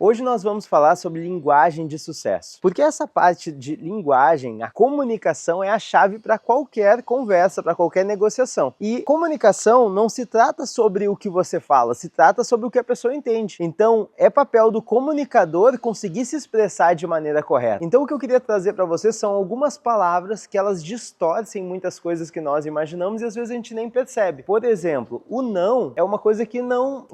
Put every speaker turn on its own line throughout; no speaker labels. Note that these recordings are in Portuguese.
Hoje nós vamos falar sobre linguagem de sucesso, porque essa parte de linguagem, a comunicação é a chave para qualquer conversa, para qualquer negociação. E comunicação não se trata sobre o que você fala, se trata sobre o que a pessoa entende. Então é papel do comunicador conseguir se expressar de maneira correta. Então o que eu queria trazer para vocês são algumas palavras que elas distorcem muitas coisas que nós imaginamos e às vezes a gente nem percebe. Por exemplo, o não é uma coisa que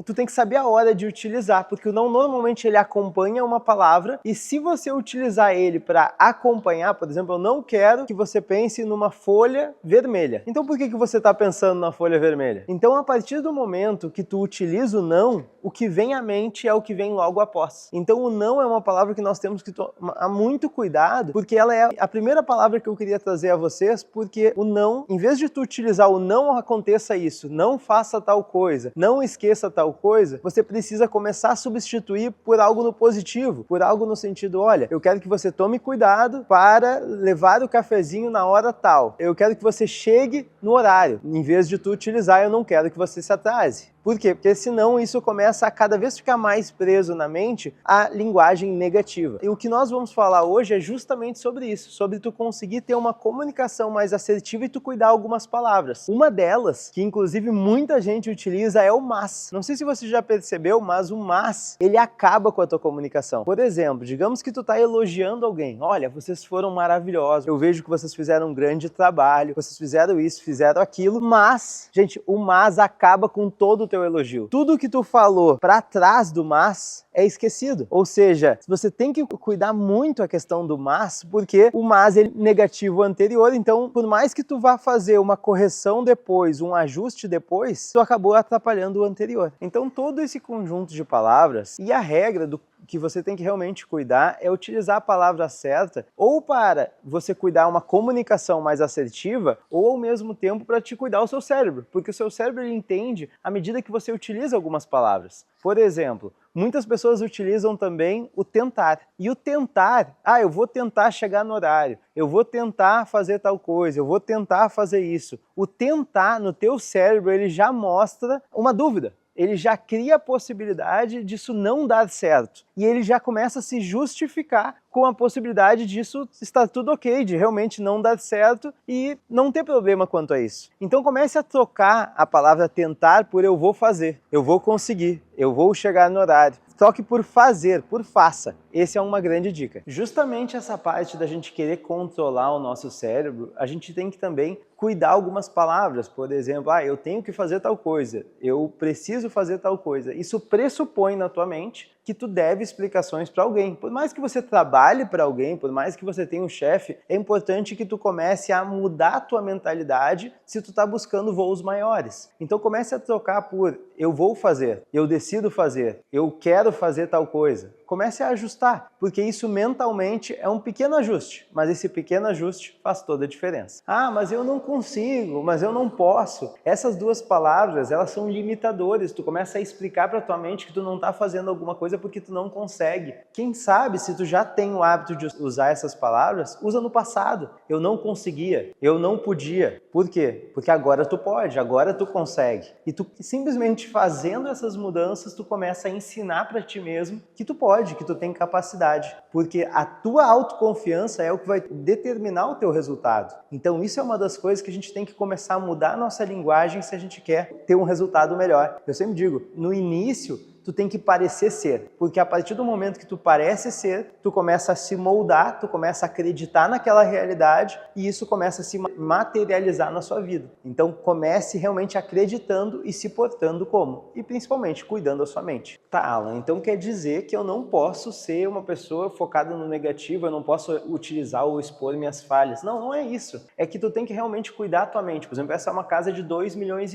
tu tem que saber a hora de utilizar, porque o não normalmente ele acompanha uma palavra e se você utilizar ele para acompanhar, por exemplo, eu não quero que você pense numa folha vermelha. Então por que você está pensando na folha vermelha? Então a partir do momento que tu utiliza o não, o que vem à mente é o que vem logo após. Então o não é uma palavra que nós temos que tomar muito cuidado, porque ela é a primeira palavra que eu queria trazer a vocês, porque o não, em vez de tu utilizar o não aconteça isso, não faça tal coisa, não esqueça tal coisa, você precisa começar a substituir por algo no positivo, por algo no sentido, olha, eu quero que você tome cuidado para levar o cafezinho na hora tal. Eu quero que você chegue no horário. Em vez de tu utilizar, eu não quero que você se atrase. Por quê? Porque senão isso começa a cada vez ficar mais preso na mente a linguagem negativa. E o que nós vamos falar hoje é justamente sobre isso, sobre tu conseguir ter uma comunicação mais assertiva e tu cuidar algumas palavras. Uma delas, que inclusive muita gente utiliza, é o mas. Não sei se você já percebeu, mas o mas, ele acaba com a tua comunicação. Por exemplo, digamos que tu tá elogiando alguém. Olha, vocês foram maravilhosos, eu vejo que vocês fizeram um grande trabalho, vocês fizeram isso, fizeram aquilo, mas, gente, o mas acaba com todo o teu elogio. Tudo que tu falou para trás do mas é esquecido. Ou seja, você tem que cuidar muito a questão do mas, porque o mas é negativo anterior, então por mais que tu vá fazer uma correção depois, um ajuste depois, tu acabou atrapalhando o anterior. Então todo esse conjunto de palavras e a regra do que você tem que realmente cuidar é utilizar a palavra certa ou para você cuidar uma comunicação mais assertiva ou ao mesmo tempo para te cuidar o seu cérebro, porque o seu cérebro ele entende à medida que você utiliza algumas palavras. Por exemplo, muitas pessoas utilizam também o tentar. E o tentar, eu vou tentar chegar no horário, eu vou tentar fazer tal coisa, eu vou tentar fazer isso. O tentar no teu cérebro ele já mostra uma dúvida. Ele já cria a possibilidade disso não dar certo. E ele já começa a se justificar com a possibilidade disso estar tudo ok, de realmente não dar certo e não ter problema quanto a isso. Então comece a trocar a palavra tentar por eu vou fazer, eu vou conseguir, eu vou chegar no horário. Troque por fazer, por faça. Essa é uma grande dica. Justamente essa parte da gente querer controlar o nosso cérebro, a gente tem que também cuidar algumas palavras. Por exemplo, eu tenho que fazer tal coisa, eu preciso fazer tal coisa. Isso pressupõe na tua mente que tu deve explicações para alguém. Por mais que você trabalhe para alguém, por mais que você tenha um chefe, é importante que tu comece a mudar a tua mentalidade se tu está buscando voos maiores. Então comece a trocar por eu vou fazer, eu decido fazer, eu quero fazer tal coisa. Comece a ajustar, porque isso mentalmente é um pequeno ajuste, mas esse pequeno ajuste faz toda a diferença. Mas eu não consigo, mas eu não posso. Essas duas palavras, elas são limitadoras. Tu começa a explicar para tua mente que tu não está fazendo alguma coisa porque tu não consegue. Quem sabe, se tu já tem o hábito de usar essas palavras, usa no passado. Eu não conseguia, eu não podia. Por quê? Porque agora tu pode, agora tu consegue. E tu simplesmente fazendo essas mudanças, tu começa a ensinar para ti mesmo que tu pode, que tu tem capacidade, porque a tua autoconfiança é o que vai determinar o teu resultado. Então isso é uma das coisas que a gente tem que começar a mudar a nossa linguagem se a gente quer ter um resultado melhor. Eu sempre digo, no início, tu tem que parecer ser, porque a partir do momento que tu parece ser, tu começa a se moldar, tu começa a acreditar naquela realidade e isso começa a se materializar na sua vida. Então comece realmente acreditando e se portando como, e principalmente cuidando da sua mente. Tá, Alan, então quer dizer que eu não posso ser uma pessoa focada no negativo, eu não posso utilizar ou expor minhas falhas. Não, não é isso. É que tu tem que realmente cuidar da tua mente. Por exemplo, essa é uma casa de 2,5 milhões.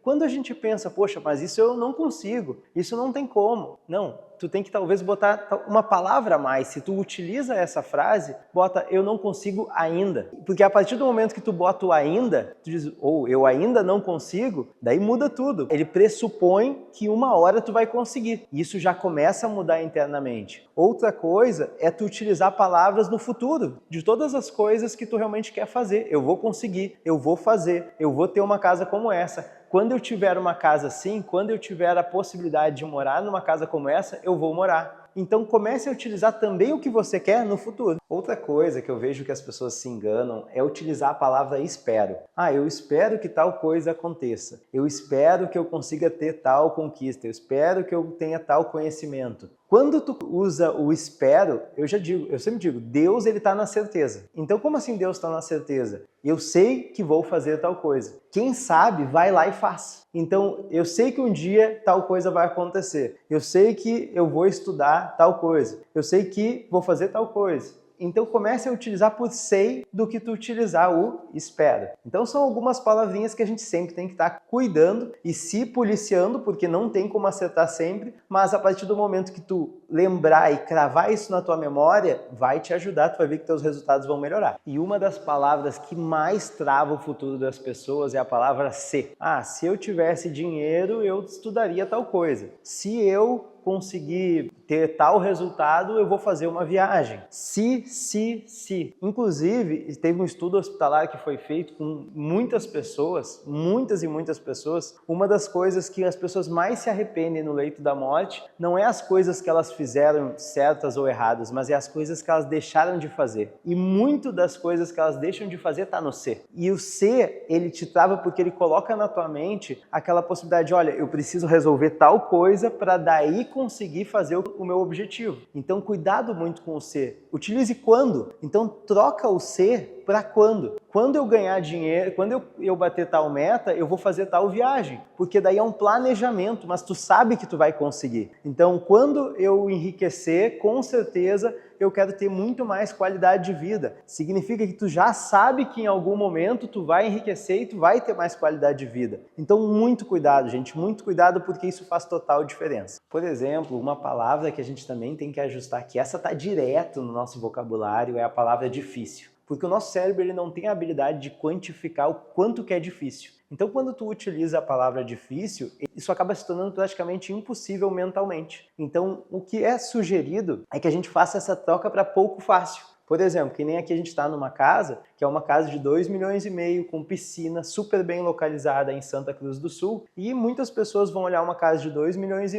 Quando a gente pensa, poxa, mas isso eu não consigo, isso não tem como. Não, tu tem que talvez botar uma palavra a mais. Se tu utiliza essa frase, bota eu não consigo ainda. Porque a partir do momento que tu bota o ainda, tu diz, eu ainda não consigo, daí muda tudo. Ele pressupõe que uma hora tu vai conseguir. Isso já começa a mudar internamente. Outra coisa é tu utilizar palavras no futuro, de todas as coisas que tu realmente quer fazer. Eu vou conseguir, eu vou fazer, eu vou ter uma casa como essa. Quando eu tiver uma casa assim, quando eu tiver a possibilidade de morar numa casa como essa, eu vou morar. Então comece a utilizar também o que você quer no futuro. Outra coisa que eu vejo que as pessoas se enganam é utilizar a palavra espero. Eu espero que tal coisa aconteça. Eu espero que eu consiga ter tal conquista. Eu espero que eu tenha tal conhecimento. Quando tu usa o espero, eu sempre digo, Deus ele está na certeza. Então como assim Deus está na certeza? Eu sei que vou fazer tal coisa. Quem sabe, vai lá e faz. Então eu sei que um dia tal coisa vai acontecer. Eu sei que eu vou estudar tal coisa. Eu sei que vou fazer tal coisa. Então comece a utilizar por sei do que tu utilizar o espero. Então são algumas palavrinhas que a gente sempre tem que estar cuidando e se policiando, porque não tem como acertar sempre, mas a partir do momento que tu lembrar e cravar isso na tua memória, vai te ajudar, tu vai ver que teus resultados vão melhorar. E uma das palavras que mais trava o futuro das pessoas é a palavra se. Se eu tivesse dinheiro, eu estudaria tal coisa. Se eu conseguir ter tal resultado, eu vou fazer uma viagem. Se. Inclusive, teve um estudo hospitalar que foi feito com muitas pessoas, muitas e muitas pessoas. Uma das coisas que as pessoas mais se arrependem no leito da morte não é as coisas que elas fizeram certas ou erradas, mas é as coisas que elas deixaram de fazer. E muito das coisas que elas deixam de fazer está no se. E o se, ele te trava porque ele coloca na tua mente aquela possibilidade de, olha, eu preciso resolver tal coisa para daí conseguir fazer o meu objetivo. Então, cuidado muito com o se. Utilize quando. Então, troca o se para quando. Quando eu ganhar dinheiro, quando eu bater tal meta, eu vou fazer tal viagem. Porque daí é um planejamento, mas tu sabe que tu vai conseguir. Então, quando eu enriquecer, com certeza eu quero ter muito mais qualidade de vida. Significa que tu já sabe que em algum momento tu vai enriquecer e tu vai ter mais qualidade de vida. Então, muito cuidado, gente, muito cuidado porque isso faz total diferença. Por exemplo, uma palavra que a gente também tem que ajustar, que essa está direto no nosso vocabulário, é a palavra difícil. Porque o nosso cérebro ele não tem a habilidade de quantificar o quanto que é difícil. Então, quando tu utiliza a palavra difícil, isso acaba se tornando praticamente impossível mentalmente. Então, o que é sugerido é que a gente faça essa troca para pouco fácil. Por exemplo, que nem aqui a gente está numa casa, que é uma casa de 2,5 milhões, com piscina, super bem localizada em Santa Cruz do Sul, e muitas pessoas vão olhar uma casa de 2,5 milhões,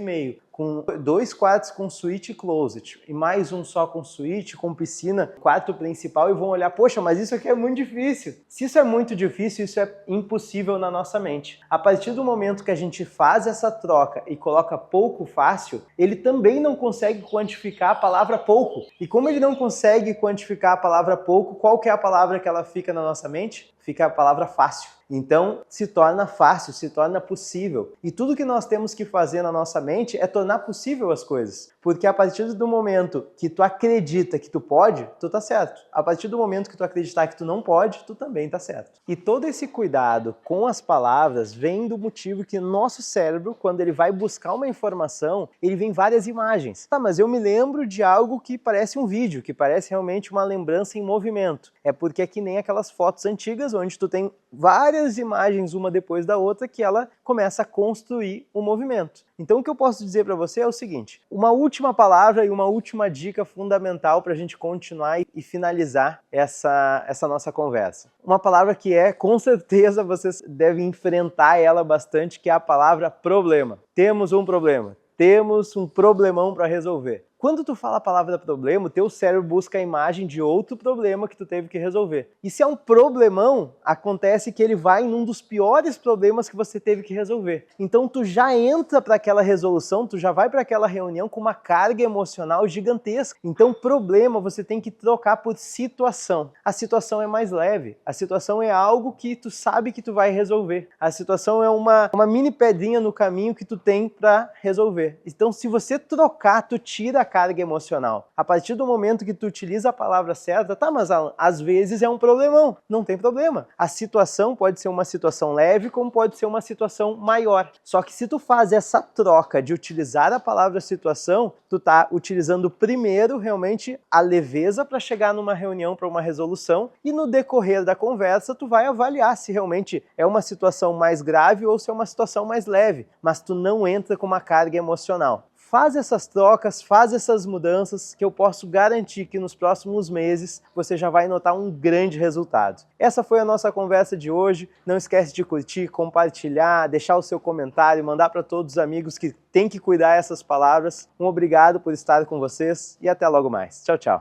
com 2 quartos com suíte e closet, e mais um só com suíte, com piscina, quarto principal, e vão olhar, poxa, mas isso aqui é muito difícil. Se isso é muito difícil, isso é impossível na nossa mente. A partir do momento que a gente faz essa troca e coloca pouco fácil, ele também não consegue quantificar a palavra pouco. E como ele não consegue quantificar a palavra pouco, qual que é a palavra que ela fica na nossa mente? Fica a palavra fácil. Então, se torna fácil, se torna possível. E tudo que nós temos que fazer na nossa mente é tornar possível as coisas. Porque a partir do momento que tu acredita que tu pode, tu tá certo. A partir do momento que tu acreditar que tu não pode, tu também tá certo. E todo esse cuidado com as palavras vem do motivo que o nosso cérebro, quando ele vai buscar uma informação, ele vem várias imagens. Mas eu me lembro de algo que parece um vídeo, que parece realmente uma lembrança em movimento. É porque é que nem aquelas fotos antigas, onde tu tem várias imagens uma depois da outra que ela começa a construir o movimento. Então o que eu posso dizer para você é o seguinte, uma última palavra e uma última dica fundamental para a gente continuar e finalizar essa nossa conversa. Uma palavra que com certeza vocês devem enfrentar ela bastante, que é a palavra problema. Temos um problema. Temos um problemão para resolver. Quando tu fala a palavra problema, o teu cérebro busca a imagem de outro problema que tu teve que resolver. E se é um problemão, acontece que ele vai num dos piores problemas que você teve que resolver. Então tu já entra para aquela resolução, tu já vai para aquela reunião com uma carga emocional gigantesca. Então problema você tem que trocar por situação. A situação é mais leve. A situação é algo que tu sabe que tu vai resolver. A situação é uma mini pedrinha no caminho que tu tem para resolver. Então se você trocar, tu tira a carga emocional. A partir do momento que tu utiliza a palavra certa, mas às vezes é um problemão. Não tem problema. A situação pode ser uma situação leve, como pode ser uma situação maior. Só que se tu faz essa troca de utilizar a palavra situação, tu tá utilizando primeiro realmente a leveza para chegar numa reunião, para uma resolução, e no decorrer da conversa tu vai avaliar se realmente é uma situação mais grave ou se é uma situação mais leve, mas tu não entra com uma carga emocional. faz essas trocas, faz essas mudanças, que eu posso garantir que nos próximos meses você já vai notar um grande resultado. Essa foi a nossa conversa de hoje. Não esquece de curtir, compartilhar, deixar o seu comentário, mandar para todos os amigos que têm que cuidar essas palavras. Um obrigado por estar com vocês e até logo mais. Tchau, tchau.